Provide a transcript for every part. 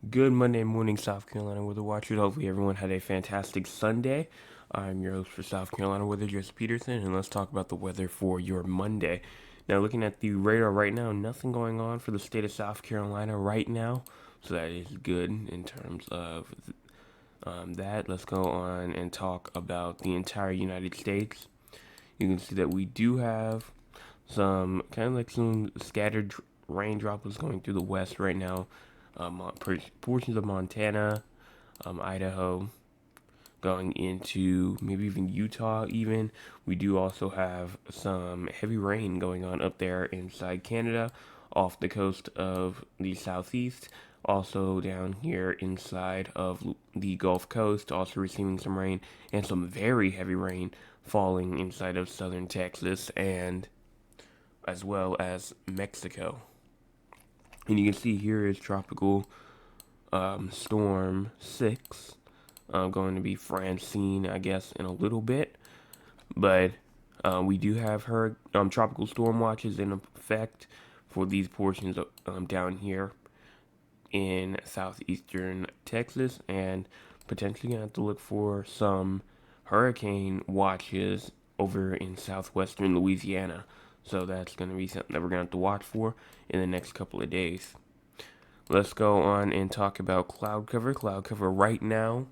Good Monday morning, South Carolina weather watchers. Hopefully, everyone had a fantastic Sunday. I'm your host for South Carolina Weather, Jess Peterson, and let's talk about the weather for your Monday. Now, looking at the radar right now, nothing going on for the state of South Carolina right now, so that is good in terms of that. Let's go on and talk about the entire United States. You can see that we do have some kind of like some scattered rain droplets going through the west right now. Portions of Montana, Idaho, going into maybe even Utah. Even we do also have some heavy rain going on up there inside Canada, off the coast of the southeast. Also down here inside of the Gulf Coast, also receiving some rain and some very heavy rain falling inside of southern Texas and as well as Mexico. And you can see here is tropical storm 6 going to be Francine, I guess, in a little bit. But we do have tropical storm watches in effect for these portions of, down here in southeastern Texas, and potentially going to have to look for some hurricane watches over in southwestern Louisiana. So that's going to be something that we're going to have to watch for in the next couple of days. Let's go on and talk about cloud cover. Cloud cover right now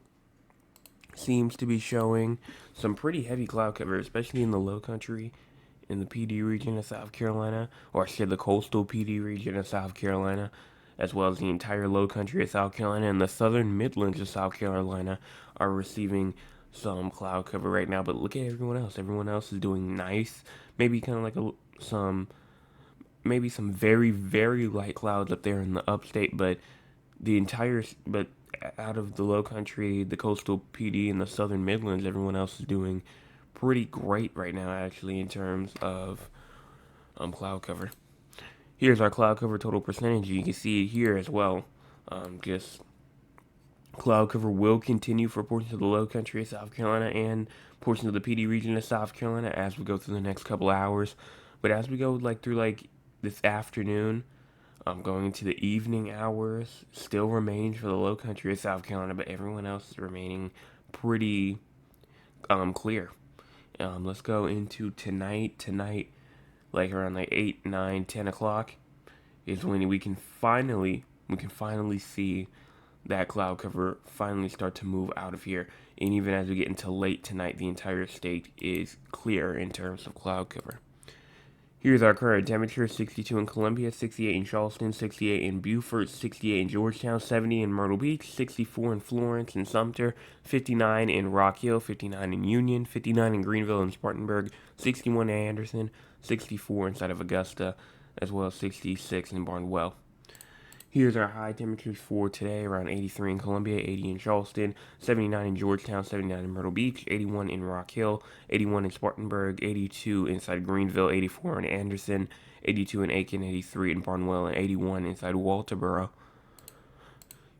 seems to be showing some pretty heavy cloud cover, especially in the low country in the PD region of South Carolina, or I said the coastal PD region of South Carolina, as well as the entire low country of South Carolina and the southern Midlands of South Carolina are receiving some cloud cover right now. But look at everyone else. Everyone else is doing nice. Maybe kind of like some maybe some very very light clouds up there in the upstate, but but out of the low country, the coastal PD, and the southern Midlands, everyone else is doing pretty great right now, actually, in terms of cloud cover. Here's our cloud cover total percentage. You can see it here as well. Just cloud cover will continue for portions of the low country of South Carolina and portions of the PD region of South Carolina as we go through the next couple hours. But as we go through this afternoon, going into the evening hours, still remains for the low country of South Carolina, but everyone else is remaining pretty clear. Let's go into tonight. Tonight, like around like 8, 9, 10 o'clock, is when we can finally see that cloud cover finally start to move out of here. And even as we get into late tonight, the entire state is clear in terms of cloud cover. Here's our current temperature: 62 in Columbia, 68 in Charleston, 68 in Beaufort, 68 in Georgetown, 70 in Myrtle Beach, 64 in Florence and Sumter, 59 in Rock Hill, 59 in Union, 59 in Greenville and Spartanburg, 61 in Anderson, 64 inside of Augusta, as well as 66 in Barnwell. Here's our high temperatures for today: around 83 in Columbia, 80 in Charleston, 79 in Georgetown, 79 in Myrtle Beach, 81 in Rock Hill, 81 in Spartanburg, 82 inside Greenville, 84 in Anderson, 82 in Aiken, 83 in Barnwell, and 81 inside Walterboro.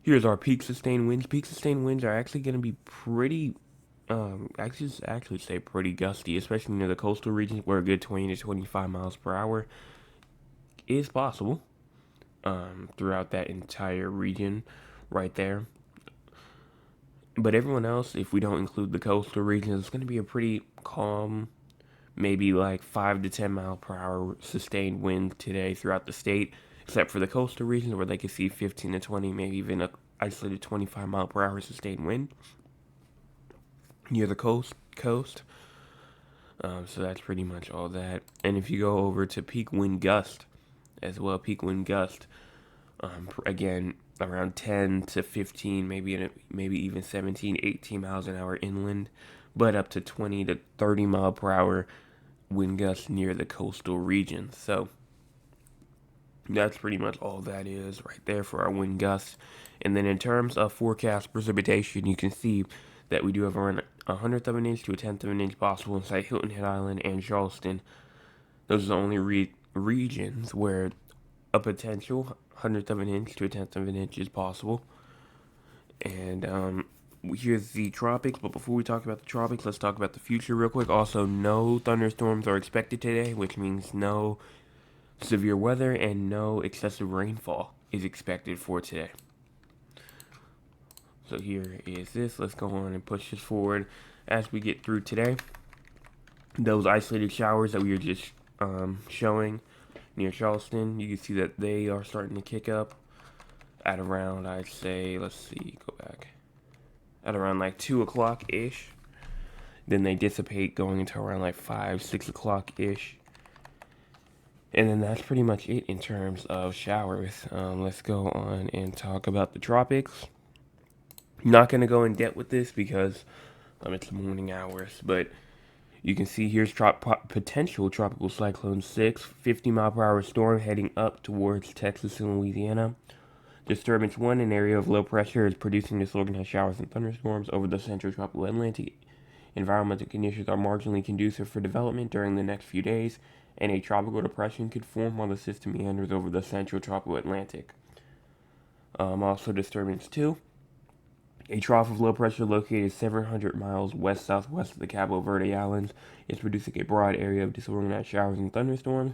Here's our peak sustained winds. Peak sustained winds are actually going to be pretty, actually say pretty gusty, especially near the coastal regions where a good 20 to 25 miles per hour is possible. Throughout that entire region right there. But everyone else, if we don't include the coastal regions, it's going to be a pretty calm, maybe like 5 to 10 mile per hour sustained wind today throughout the state, except for the coastal regions where they could see 15 to 20, maybe even a isolated 25 mile per hour sustained wind near the coast. So that's pretty much all that. And if you go over to peak wind gust as well, peak wind gust, again, around 10 to 15, maybe even 17, 18 miles an hour inland, but up to 20 to 30 mile per hour wind gusts near the coastal regions. So that's pretty much all that is right there for our wind gusts. And then in terms of forecast precipitation, you can see that we do have around 1/100 to 1/10 possible inside Hilton Head Island and Charleston. Those are the only regions where a potential 1/100 to 1/10 is possible. And here's the tropics. But before we talk about the tropics, let's talk about the future real quick. Also, no thunderstorms are expected today, which means no severe weather and no excessive rainfall is expected for today. So here is this. Let's go on and push this forward as we get through today. Those isolated showers that we were just showing near Charleston, you can see that they are starting to kick up at around, I'd say, let's see, go back, at around like 2 o'clock ish. Then they dissipate going into around like 5, 6 o'clock ish. And then that's pretty much it in terms of showers. Let's go on and talk about the tropics. Not going to go in depth with this because it's the morning hours, but you can see here's potential tropical cyclone 6, 50-mile-per-hour storm heading up towards Texas and Louisiana. Disturbance 1, an area of low pressure, is producing disorganized showers and thunderstorms over the central tropical Atlantic. Environmental conditions are marginally conducive for development during the next few days, and a tropical depression could form while the system meanders over the central tropical Atlantic. Also, Disturbance 2, a trough of low pressure located 700 miles west-southwest of the Cabo Verde Islands is producing a broad area of disorganized showers and thunderstorms.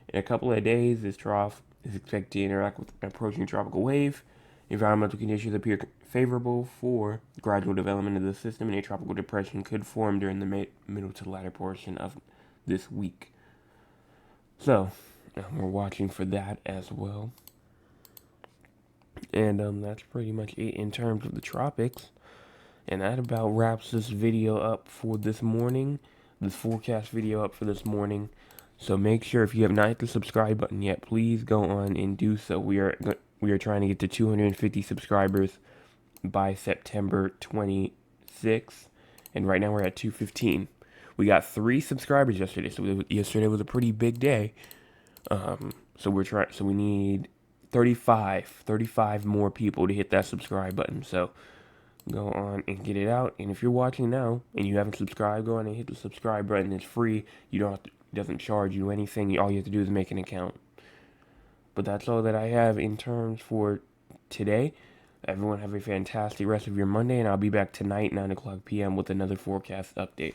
In a couple of days, this trough is expected to interact with an approaching tropical wave. Environmental conditions appear favorable for gradual development of the system, and a tropical depression could form during the middle to latter portion of this week. So, we're watching for that as well. And that's pretty much it in terms of the tropics. And that about wraps this video up for this morning. This forecast video up for this morning. So make sure, if you have not hit the subscribe button yet, please go on and do so. We are trying to get to 250 subscribers by September 26th. And right now we're at 215. We got 3 subscribers yesterday. So yesterday was a pretty big day. So we need 35 more people to hit that subscribe button. So go on and get it out. And if you're watching now and you haven't subscribed, go on and hit the subscribe button. It's free. You don't have to, it doesn't charge you anything. All you have to do is make an account. But that's all that I have in terms for today. Everyone have a fantastic rest of your Monday, and I'll be back tonight, 9 o'clock p.m. with another forecast update.